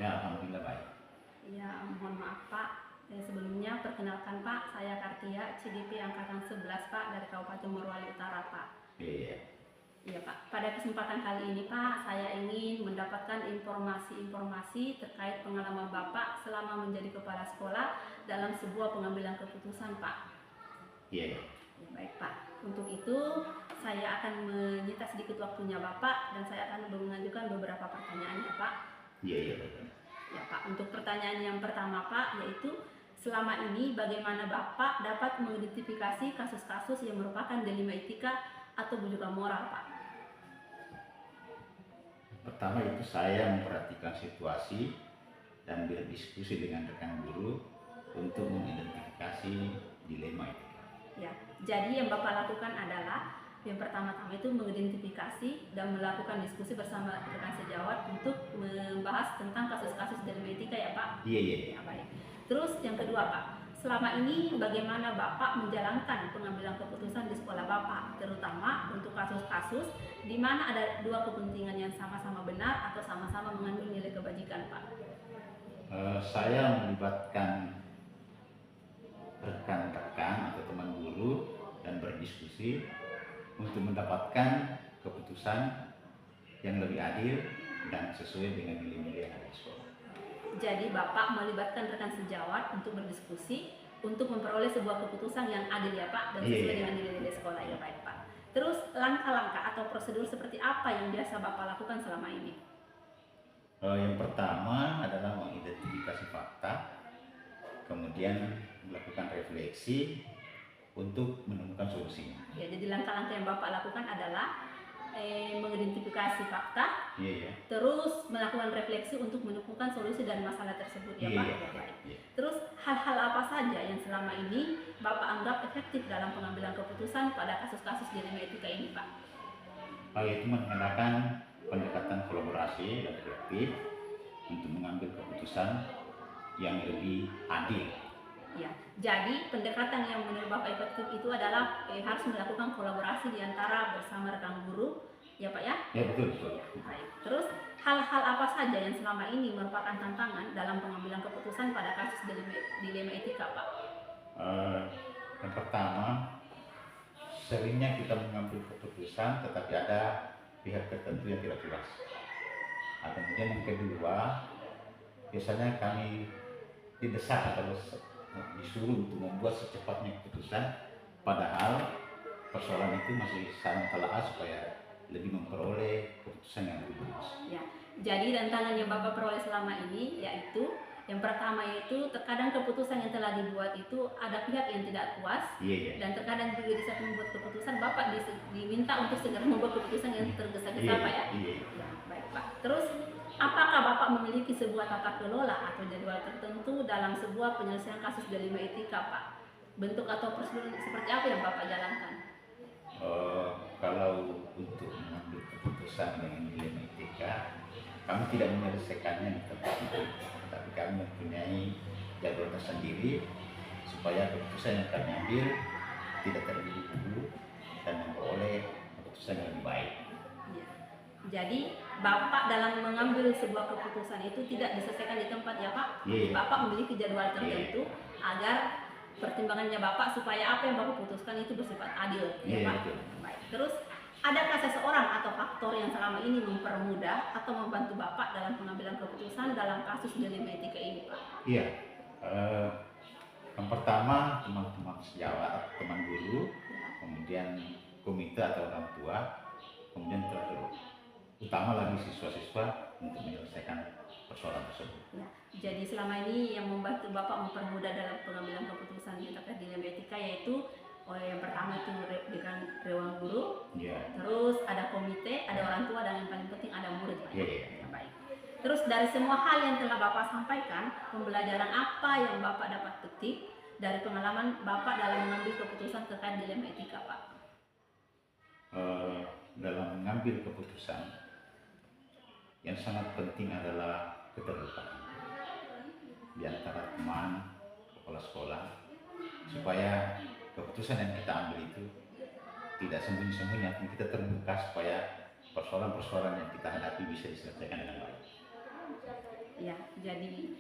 Ya, alhamdulillah baik. Ya, mohon maaf Pak. Sebelumnya perkenalkan Pak, saya Kartia, CDP Angkatan 11 Pak dari Kabupaten Morowali Utara Pak. Iya. Iya Pak, pada kesempatan kali ini Pak, saya ingin mendapatkan informasi-informasi terkait pengalaman Bapak selama menjadi kepala sekolah dalam sebuah pengambilan keputusan Pak. Iya. Ya, baik Pak, untuk itu saya akan menyita sedikit waktunya Bapak dan saya akan mengajukan beberapa pertanyaan ya Pak. Iya, betul. Ya Pak, untuk pertanyaan yang pertama Pak, yaitu selama ini bagaimana Bapak dapat mengidentifikasi kasus-kasus yang merupakan dilema etika atau bujukan moral Pak? Pertama itu saya memperhatikan situasi dan berdiskusi dengan rekan guru untuk mengidentifikasi dilema itu. Ya, jadi yang Bapak lakukan adalah yang pertama-tama itu mengidentifikasi dan melakukan diskusi bersama rekan sejawat untuk membahas tentang kasus-kasus dilema etika ya Pak? Iya. Ya, baik. Terus yang kedua Pak, selama ini bagaimana Bapak menjalankan pengambilan keputusan di sekolah Bapak, terutama untuk kasus-kasus di mana ada dua kepentingan yang sama-sama benar atau sama-sama mengandung nilai kebajikan Pak? Saya melibatkan rekan-rekan atau teman guru dan berdiskusi untuk mendapatkan keputusan yang lebih adil dan sesuai dengan nilai-nilai yang ada di sekolah. Jadi Bapak melibatkan rekan sejawat untuk berdiskusi untuk memperoleh sebuah keputusan yang adil ya Pak dan sesuai dengan nilai-nilai sekolah ya baik Pak. Terus langkah-langkah atau prosedur seperti apa yang biasa Bapak lakukan selama ini? Yang pertama adalah mengidentifikasi fakta, kemudian melakukan refleksi untuk menemukan solusinya. Ya, jadi langkah-langkah yang Bapak lakukan adalah mengidentifikasi fakta, terus melakukan refleksi untuk menemukan solusi dari masalah tersebut ya Pak. Ya, baik. Terus hal-hal apa saja yang selama ini Bapak anggap efektif dalam pengambilan keputusan pada kasus-kasus dilema etika ini Pak? Yaitu menggunakan pendekatan kolaborasi dan kolektif untuk mengambil keputusan yang lebih adil. Ya, jadi pendekatan yang menurut Bapak efektif itu adalah harus melakukan kolaborasi di antara bersama rekan guru, ya Pak ya? Ya betul. Ya, baik. Terus hal-hal apa saja yang selama ini merupakan tantangan dalam pengambilan keputusan pada kasus dilema etika Pak? Yang pertama, seringnya kita mengambil keputusan tetapi ada pihak tertentu yang tidak puas. Kemudian yang kedua, biasanya kami didesak atau disuruh untuk membuat secepatnya keputusan, padahal persoalan itu masih sangat telah supaya lebih memperoleh keputusan yang lebih bagus. Ya, jadi tantangan yang Bapak peroleh selama ini yaitu yang pertama yaitu terkadang keputusan yang telah dibuat itu ada pihak yang tidak puas, dan terkadang juga di saat membuat keputusan Bapak diminta untuk segera membuat keputusan yang tergesa-gesa Pak ya? Ya, baik Pak. Terus apakah Bapak memiliki sebuah tata kelola atau jadwal tertentu dalam sebuah penyelesaian kasus dilema etika Pak? Bentuk atau prosedur seperti apa yang Bapak jalankan? Kalau untuk mengambil keputusan dengan dilema etika, kami tidak menyelesaikannya di tempat itu, tapi kami mempunyai jadwal tersendiri supaya keputusan yang kami ambil tidak terburu-buru dan memperoleh keputusan yang lebih baik. Ya. Jadi Bapak dalam mengambil sebuah keputusan itu tidak diselesaikan di tempat ya Pak? Bapak memiliki jadwal tertentu agar pertimbangannya Bapak supaya apa yang Bapak putuskan itu bersifat adil ya Pak? Baik. Terus adakah seseorang atau faktor yang selama ini mempermudah atau membantu Bapak dalam pengambilan keputusan dalam kasus dilema etika ini Pak? Iya, yang pertama teman-teman sejawat, teman guru, kemudian komite atau orang tua, kemudian utama lagi siswa-siswa untuk menyelesaikan persoalan tersebut. Ya, jadi selama ini yang membantu Bapak mempermudah dalam pengambilan keputusan terkait dilema etika yaitu yang pertama itu dengan dewan guru, terus ada komite, ada orang tua, dan yang paling penting ada murid. Baik. Terus dari semua hal yang telah Bapak sampaikan, pembelajaran apa yang Bapak dapat petik dari pengalaman Bapak dalam mengambil keputusan terkait dilema etika Pak? Dalam mengambil keputusan, yang sangat penting adalah keterbukaan di antara teman, kepala sekolah, supaya keputusan yang kita ambil itu tidak sembunyi-sembunyi, tapi kita terbuka supaya persoalan-persoalan yang kita hadapi bisa diselesaikan dengan baik. Ya, jadi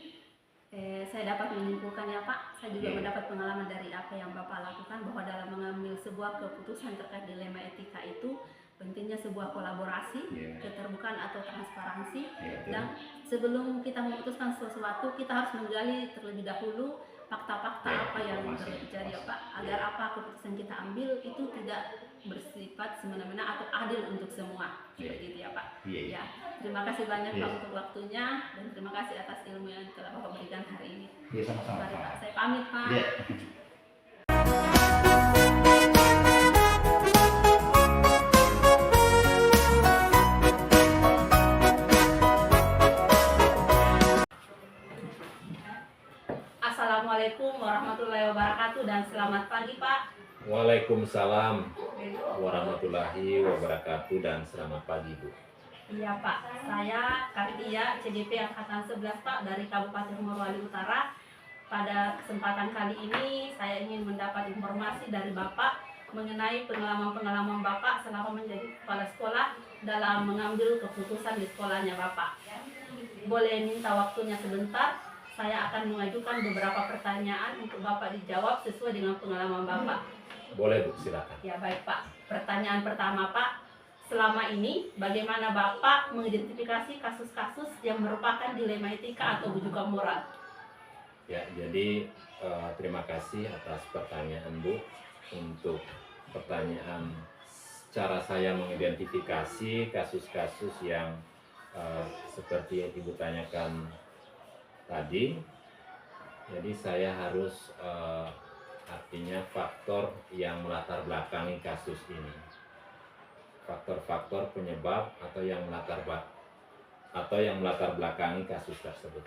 saya dapat menyimpulkan ya Pak, saya juga mendapat pengalaman dari apa yang Bapak lakukan, bahwa dalam mengambil sebuah keputusan terkait dilema etika itu pentingnya sebuah kolaborasi, keterbukaan atau transparansi, dan sebelum kita memutuskan sesuatu kita harus menggali terlebih dahulu fakta-fakta apa yang terjadi ya Pak, agar apa keputusan kita ambil itu tidak bersifat semena-mena atau adil untuk semua, seperti itu ya Pak. Ya, terima kasih banyak Pak untuk waktunya, dan terima kasih atas ilmu yang telah Bapak berikan hari ini. Sama-sama. Mari Pak, saya pamit Pak. Assalamualaikum warahmatullahi wabarakatuh, dan selamat pagi Pak. Waalaikumsalam warahmatullahi wabarakatuh, dan selamat pagi Bu. Iya Pak, saya Kartia CGP Angkatan 11 Pak, dari Kabupaten Morowali Utara. Pada kesempatan kali ini saya ingin mendapat informasi dari Bapak mengenai pengalaman-pengalaman Bapak selama menjadi kepala sekolah dalam mengambil keputusan di sekolahnya Bapak. Boleh minta waktunya sebentar? Saya akan mengajukan beberapa pertanyaan untuk Bapak dijawab sesuai dengan pengalaman Bapak. Boleh Bu, silakan. Ya baik Pak. Pertanyaan pertama Pak, selama ini bagaimana Bapak mengidentifikasi kasus-kasus yang merupakan dilema etika atau bujukan moral? Ya, jadi terima kasih atas pertanyaan Bu. Untuk pertanyaan cara saya mengidentifikasi kasus-kasus yang seperti yang Ibu tanyakan tadi, jadi saya harus artinya faktor yang melatar belakangi kasus ini, faktor-faktor penyebab atau yang melatar belakangi kasus tersebut.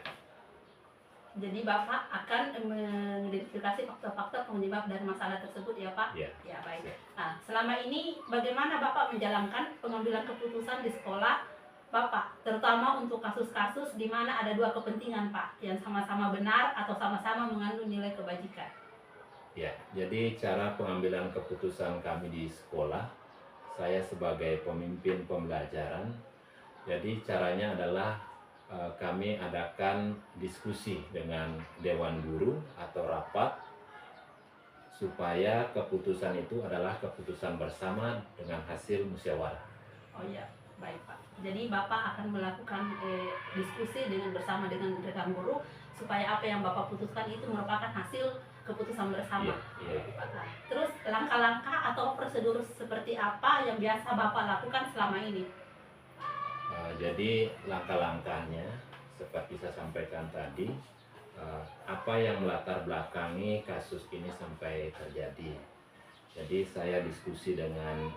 Jadi Bapak akan mengidentifikasi faktor-faktor penyebab dari masalah tersebut ya Pak? Ya. Ya baik. Nah, selama ini bagaimana Bapak menjalankan pengambilan keputusan di sekolah Bapak, terutama untuk kasus-kasus di mana ada dua kepentingan Pak, yang sama-sama benar atau sama-sama mengandung nilai kebajikan? Ya, jadi cara pengambilan keputusan kami di sekolah, saya sebagai pemimpin pembelajaran, jadi caranya adalah kami adakan diskusi dengan Dewan Guru atau rapat, supaya keputusan itu adalah keputusan bersama dengan hasil musyawarah. Oh iya, baik Pak. Jadi Bapak akan melakukan diskusi bersama dengan rekan guru, supaya apa yang Bapak putuskan itu merupakan hasil keputusan bersama. Iya. Terus langkah-langkah atau prosedur seperti apa yang biasa Bapak lakukan selama ini? Jadi langkah-langkahnya seperti saya sampaikan tadi, apa yang melatar belakangi kasus ini sampai terjadi. Jadi saya diskusi dengan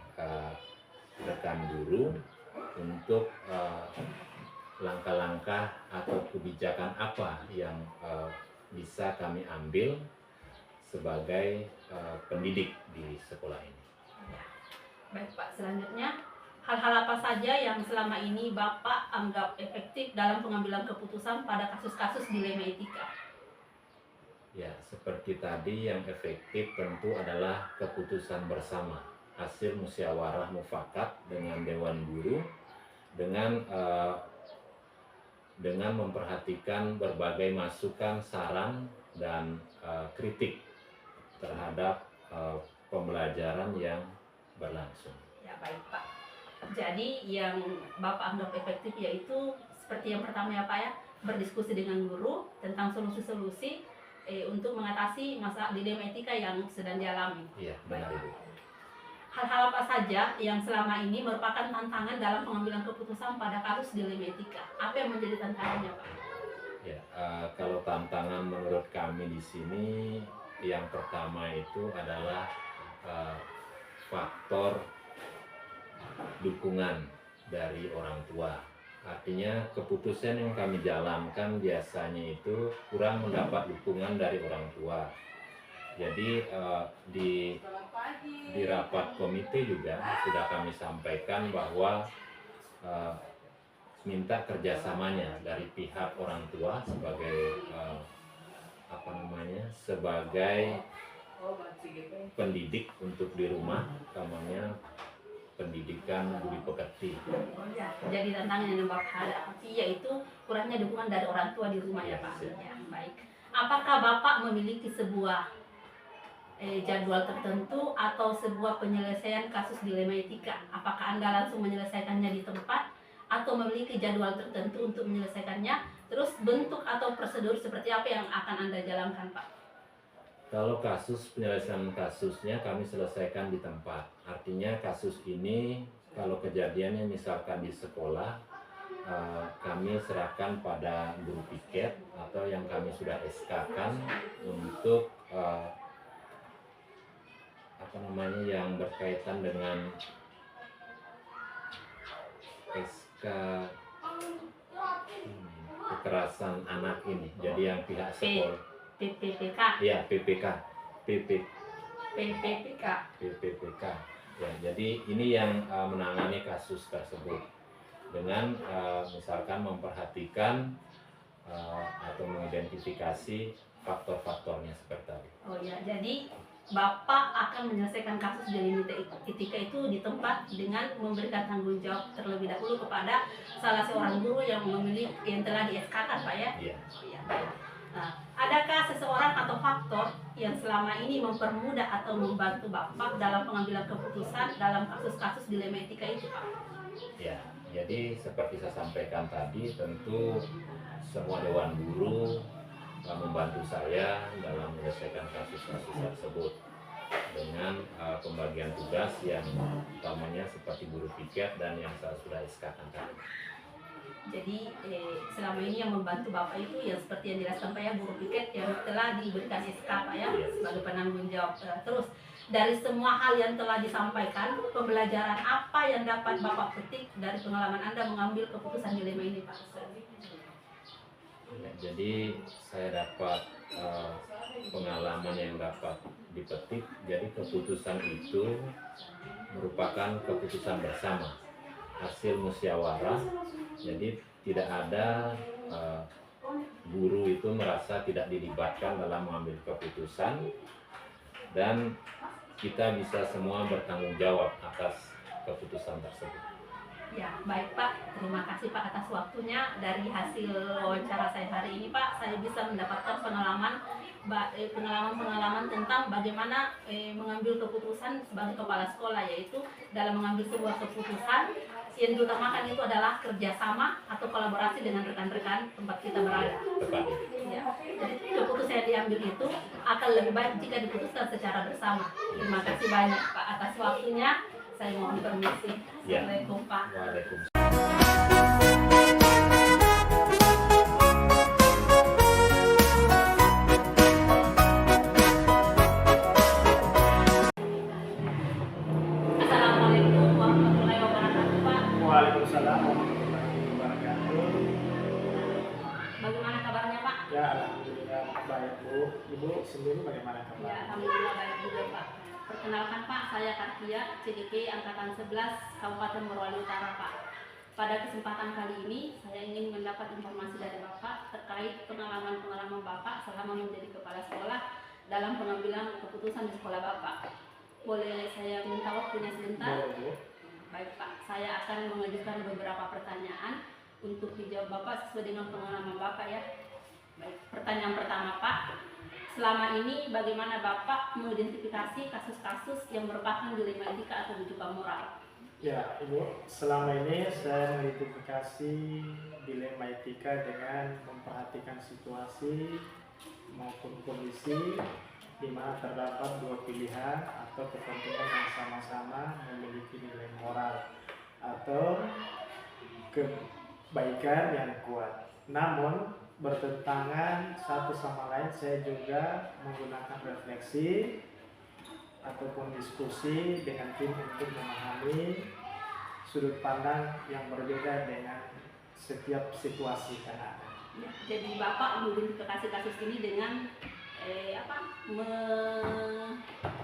rekan guru untuk langkah-langkah atau kebijakan apa yang bisa kami ambil sebagai pendidik di sekolah ini. Baik Pak, selanjutnya hal-hal apa saja yang selama ini Bapak anggap efektif dalam pengambilan keputusan pada kasus-kasus dilema etika? Ya, seperti tadi yang efektif tentu adalah keputusan bersama, hasil musyawarah mufakat dengan Dewan Guru, dengan memperhatikan berbagai masukan, saran, dan kritik terhadap pembelajaran yang berlangsung. Ya baik Pak. Jadi yang Bapak anggap efektif yaitu seperti yang pertama ya Pak ya, berdiskusi dengan guru tentang solusi-solusi untuk mengatasi masalah dilema etika yang sedang dialami. Iya, benar Ibu. Hal-hal apa saja yang selama ini merupakan tantangan dalam pengambilan keputusan pada kasus dilema etika? Apa yang menjadi tantangannya Pak? Ya, kalau tantangan menurut kami di sini, yang pertama itu adalah faktor dukungan dari orang tua. Artinya keputusan yang kami jalankan biasanya itu kurang mendapat dukungan dari orang tua. Jadi di rapat komite juga sudah kami sampaikan bahwa minta kerjasamanya dari pihak orang tua sebagai sebagai pendidik untuk di rumah, namanya pendidikan budi pekerti. Ya, jadi tantangan yang Bapak hadapi yaitu kurangnya dukungan dari orang tua di rumah ya Pak. Ya, baik. Apakah Bapak memiliki sebuah jadwal tertentu atau sebuah penyelesaian kasus dilema etika? Apakah Anda langsung menyelesaikannya di tempat atau memiliki jadwal tertentu untuk menyelesaikannya? Terus bentuk atau prosedur seperti apa yang akan Anda jalankan Pak? Kalau penyelesaian kasusnya kami selesaikan di tempat. Artinya kasus ini kalau kejadiannya misalkan di sekolah, kami serahkan pada guru piket atau yang kami sudah SK-kan untuk yang berkaitan dengan SK kekerasan anak ini. Jadi yang pihak sekolah PPPK. Ya, PPPK. Ya, jadi ini yang menangani kasus tersebut dengan misalkan memperhatikan atau mengidentifikasi faktor-faktornya seperti tadi. Oh ya, jadi Bapak akan menyelesaikan kasus dilema etika itu di tempat dengan memberikan tanggung jawab terlebih dahulu kepada salah seorang guru yang telah di SK-kan Pak ya? Iya. Oh, ya, baik. Nah, adakah seseorang atau faktor yang selama ini mempermudah atau membantu Bapak dalam pengambilan keputusan dalam kasus-kasus dilema etika itu Pak? Ya, jadi seperti saya sampaikan tadi, tentu semua dewan guru membantu saya dalam menyelesaikan kasus-kasus tersebut dengan pembagian tugas yang utamanya seperti guru piket dan yang saya sudah SK-kan tadi. Jadi selama ini yang membantu Bapak itu yang seperti yang dijelaskan Pak ya, guru piket yang telah diberikan SK Pak ya sebagai penanggung jawab. Terus dari semua hal yang telah disampaikan, pembelajaran apa yang dapat Bapak petik dari pengalaman Anda mengambil keputusan dilema ini Pak? Ya, jadi saya dapat pengalaman yang dapat dipetik. Jadi keputusan itu merupakan keputusan bersama, hasil musyawarah. Jadi tidak ada guru itu merasa tidak dilibatkan dalam mengambil keputusan, dan kita bisa semua bertanggung jawab atas keputusan tersebut. Ya, baik Pak. Terima kasih Pak atas waktunya. Dari hasil wawancara saya hari ini Pak, saya bisa mendapatkan pengalaman tentang bagaimana mengambil keputusan sebagai kepala sekolah, yaitu dalam mengambil sebuah keputusan yang diutamakan itu adalah kerjasama atau kolaborasi dengan rekan-rekan tempat kita berada. Ya, jadi keputusan yang diambil itu akan lebih baik jika diputuskan secara bersama. Terima kasih banyak Pak atas waktunya. Saya mohon permisi. Assalamualaikum Pak. Waalaikumsalam. Assalamualaikum warahmatullahi wabarakatuh Pak. Waalaikumsalam warahmatullahi wabarakatuh. Bagaimana kabarnya Pak? Ya, alhamdulillah baik Bu. Ibu sendiri bagaimana Ya, kabar? alhamdulillah baik juga Pak. Perkenalkan Pak, saya Kartia, CDP Angkatan 11 Kabupaten Morowali Utara Pak. Pada kesempatan kali ini, saya ingin mendapat informasi dari Bapak terkait pengalaman-pengalaman Bapak selama menjadi kepala sekolah dalam pengambilan keputusan di sekolah Bapak. Boleh saya minta waktunya sebentar? Boleh Bu. Baik Pak, saya akan mengajukan beberapa pertanyaan untuk dijawab Bapak sesuai dengan pengalaman Bapak ya. Baik, pertanyaan pertama Pak. Selama ini bagaimana Bapak mengidentifikasi kasus-kasus yang merupakan dilema etika atau rujukan moral? Ya, Ibu, selama ini saya mengidentifikasi dilema etika dengan memperhatikan situasi maupun kondisi di mana terdapat dua pilihan atau kepentingan yang sama-sama memiliki nilai moral atau kebaikan yang kuat. Namun bertentangan satu sama lain, saya juga menggunakan refleksi ataupun diskusi dengan tim untuk memahami sudut pandang yang berbeda dengan setiap situasi yang ada. Ya, jadi Bapak mengidentifikasi kasus ini dengan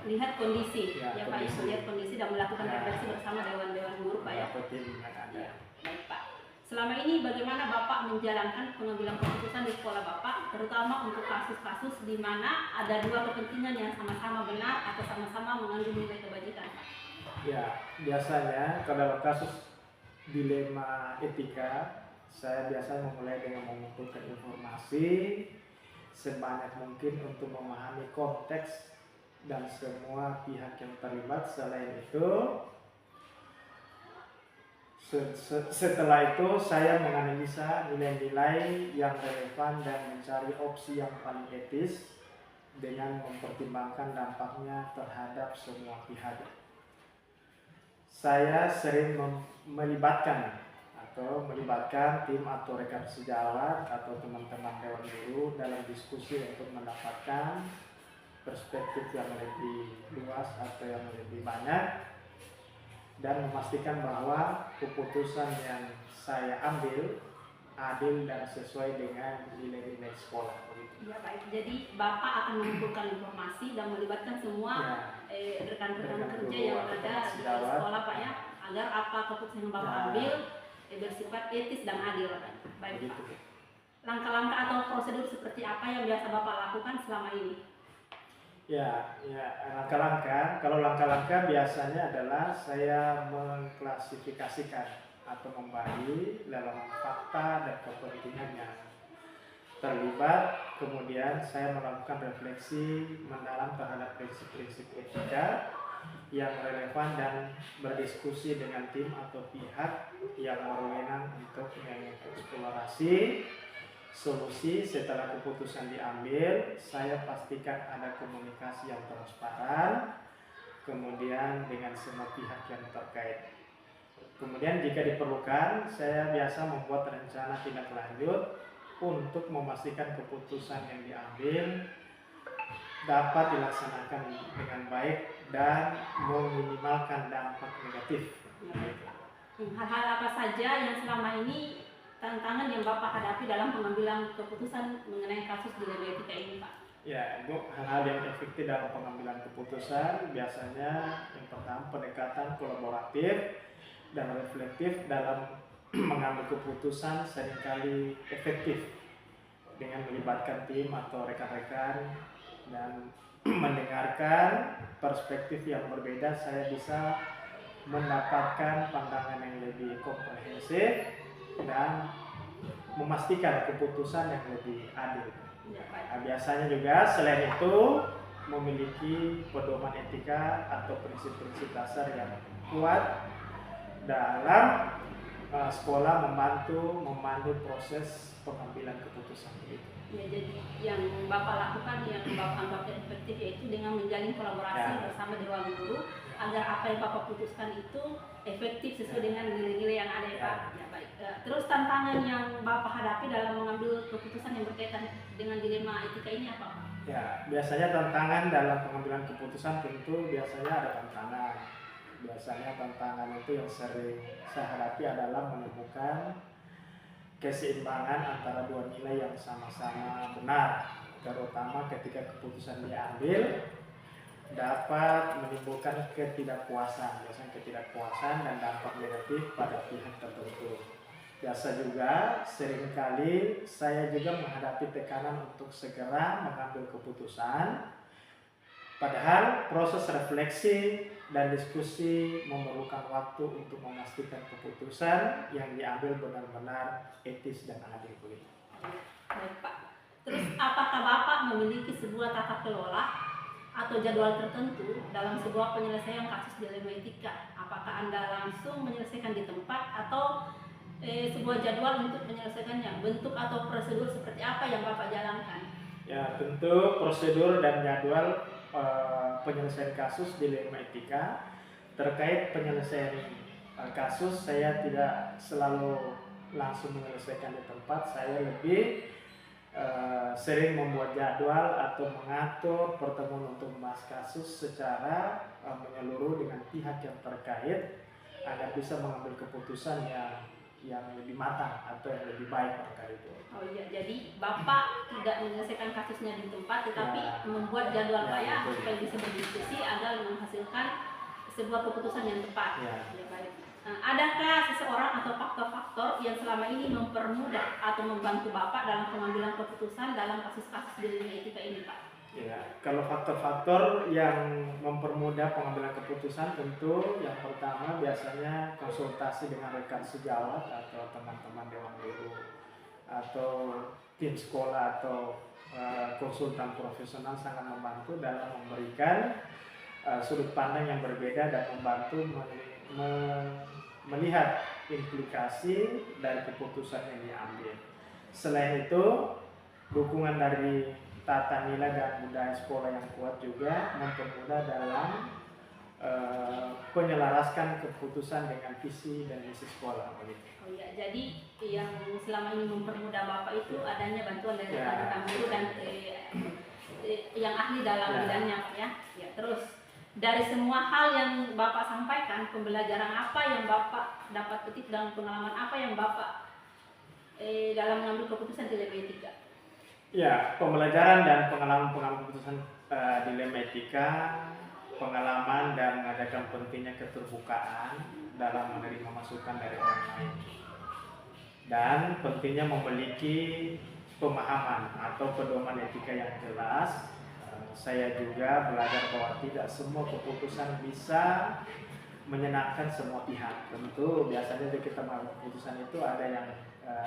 melihat kondisi, ya Pak, melihat kondisi dan melakukan refleksi bersama dewan-dewan guru Pak ya. Atau tim yang ada. Baik Pak. Selama ini bagaimana Bapak menjalankan pengambilan keputusan di sekolah Bapak, terutama untuk kasus-kasus di mana ada dua kepentingan yang sama-sama benar atau sama-sama mengandung nilai kebajikan Pak? Ya, biasanya kalau dalam kasus dilema etika, saya biasanya memulai dengan mengumpulkan informasi sebanyak mungkin untuk memahami konteks dan semua pihak yang terlibat. Selain itu, setelah itu saya menganalisa nilai-nilai yang relevan dan mencari opsi yang paling etis dengan mempertimbangkan dampaknya terhadap semua pihak. Saya sering melibatkan tim atau rekan sejawat atau teman-teman dewan guru dalam diskusi untuk mendapatkan perspektif yang lebih luas atau yang lebih banyak dan memastikan bahwa keputusan yang saya ambil adil dan sesuai dengan nilai-nilai sekolah. Ya, baik. Jadi Bapak akan mengumpulkan informasi dan melibatkan semua rekan-rekan kerja yang ada di sekolah, Pak, ya, agar apa keputusan yang Bapak ambil bersifat etis dan adil, Pak. Baik, Pak. Langkah-langkah atau prosedur seperti apa yang biasa Bapak lakukan selama ini? Ya, langkah-langkah. Kalau langkah-langkah biasanya adalah saya mengklasifikasikan atau membagi dalam fakta dan kepentingan yang terlibat. Kemudian saya melakukan refleksi mendalam terhadap prinsip-prinsip etika yang relevan dan berdiskusi dengan tim atau pihak yang berwenang untuk mengeksplorasi solusi. Setelah keputusan diambil, saya pastikan ada komunikasi yang transparan, kemudian dengan semua pihak yang terkait. Kemudian jika diperlukan, saya biasa membuat rencana tindak lanjut untuk memastikan keputusan yang diambil dapat dilaksanakan dengan baik dan meminimalkan dampak negatif. Hal-hal apa saja yang selama ini tantangan yang Bapak hadapi dalam pengambilan keputusan mengenai kasus dilema etika ini, Pak? Ya, Ibu, hal-hal yang efektif dalam pengambilan keputusan biasanya yang pertama pendekatan kolaboratif dan reflektif dalam mengambil keputusan seringkali efektif dengan melibatkan tim atau rekan-rekan dan mendengarkan perspektif yang berbeda. Saya bisa mendapatkan pandangan yang lebih komprehensif dan memastikan keputusan yang lebih adil. Nah, biasanya juga selain itu memiliki pedoman etika atau prinsip-prinsip dasar yang kuat dalam sekolah memandu proses pengambilan keputusan itu. Ya, jadi yang Bapak lakukan, yang Bapak anggap efektif, yaitu dengan menjalin kolaborasi bersama dewan guru agar apa yang Bapak putuskan itu efektif sesuai dengan nilai-nilai yang ada, Pak. Ya, baik. Terus tantangan yang Bapak hadapi dalam mengambil keputusan yang berkaitan dengan dilema etika ini apa, Pak? Ya, biasanya tantangan dalam pengambilan keputusan tentu biasanya ada tantangan. Biasanya tantangan itu yang sering saya hadapi adalah menemukan keseimbangan antara dua nilai yang sama-sama benar, terutama ketika keputusan diambil dapat menimbulkan ketidakpuasan, biasanya ketidakpuasan dan dampak negatif pada pihak tertentu. Biasa juga seringkali saya juga menghadapi tekanan untuk segera mengambil keputusan, padahal proses refleksi dan diskusi memerlukan waktu untuk memastikan keputusan yang diambil benar-benar etis dan adil. Baik, Pak. Terus apakah Bapak memiliki sebuah tata kelola atau jadwal tertentu dalam sebuah penyelesaian kasus dilema etika? Apakah Anda langsung menyelesaikan di tempat atau sebuah jadwal untuk menyelesaikannya? Bentuk atau prosedur seperti apa yang Bapak jalankan? Ya, tentu prosedur dan jadwal penyelesaian kasus dilema etika. Terkait penyelesaian kasus, saya tidak selalu langsung menyelesaikan di tempat. Saya lebih sering membuat jadwal atau mengatur pertemuan untuk membahas kasus secara menyeluruh dengan pihak yang terkait agar bisa mengambil keputusan yang lebih matang atau yang lebih baik terkait itu. Oh iya, jadi Bapak tidak menyelesaikan kasusnya di tempat, tetapi membuat jadwal supaya bisa berdiskusi agar menghasilkan sebuah keputusan yang tepat. Ya, baik. Nah, adakah seseorang atau faktor-faktor yang selama ini mempermudah atau membantu Bapak dalam pengambilan keputusan dalam kasus-kasus dilema etika ini, Pak? Ya, kalau faktor-faktor yang mempermudah pengambilan keputusan tentu yang pertama biasanya konsultasi dengan rekan sejawat atau teman-teman dewan guru atau tim sekolah atau konsultan profesional sangat membantu dalam memberikan sudut pandang yang berbeda dan membantu melihat implikasi dari keputusan yang diambil. Selain itu, dukungan dari tata nilai dan budaya sekolah yang kuat juga mempermudah dalam menyelaraskan keputusan dengan visi dan misi sekolah. Begitu. Oh ya, jadi yang selama ini mempermudah Bapak itu adanya bantuan dari rekan-rekan guru dan yang ahli dalam bidangnya, Pak ya. Ya, terus dari semua hal yang Bapak sampaikan, pembelajaran apa yang Bapak dapat petik dalam pengalaman apa yang Bapak dalam mengambil keputusan dilema etika? Ya, pembelajaran dan pengalaman keputusan dilema etika, pengalaman dan mengadakan pentingnya keterbukaan dalam menerima masukan dari orang lain, dan pentingnya memiliki pemahaman atau pedoman etika yang jelas. Saya juga belajar bahwa tidak semua keputusan bisa menyenangkan semua pihak. Tentu biasanya kita mengambil keputusan itu ada yang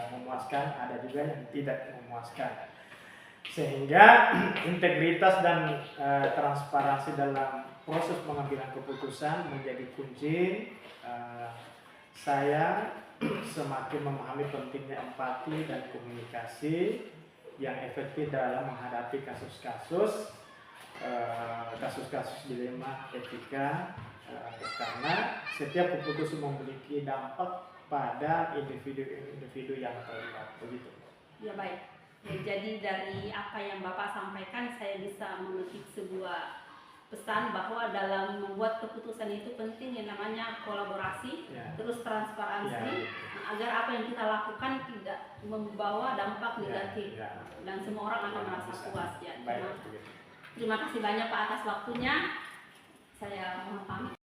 memuaskan, ada juga yang tidak memuaskan. Sehingga integritas dan transparansi dalam proses pengambilan keputusan menjadi kunci. Saya semakin memahami pentingnya empati dan komunikasi yang efektif dalam menghadapi kasus-kasus dilema etika, karena setiap keputusan memiliki dampak pada individu yang terlibat. Begitu. Ya baik. Ya, jadi dari apa yang Bapak sampaikan saya bisa memetik sebuah pesan bahwa dalam membuat keputusan itu penting yang namanya kolaborasi, terus transparansi, agar apa yang kita lakukan tidak membawa dampak negatif dan semua orang akan merasa puas. Ya. Terima kasih banyak Pak atas waktunya. Saya mohon pamit.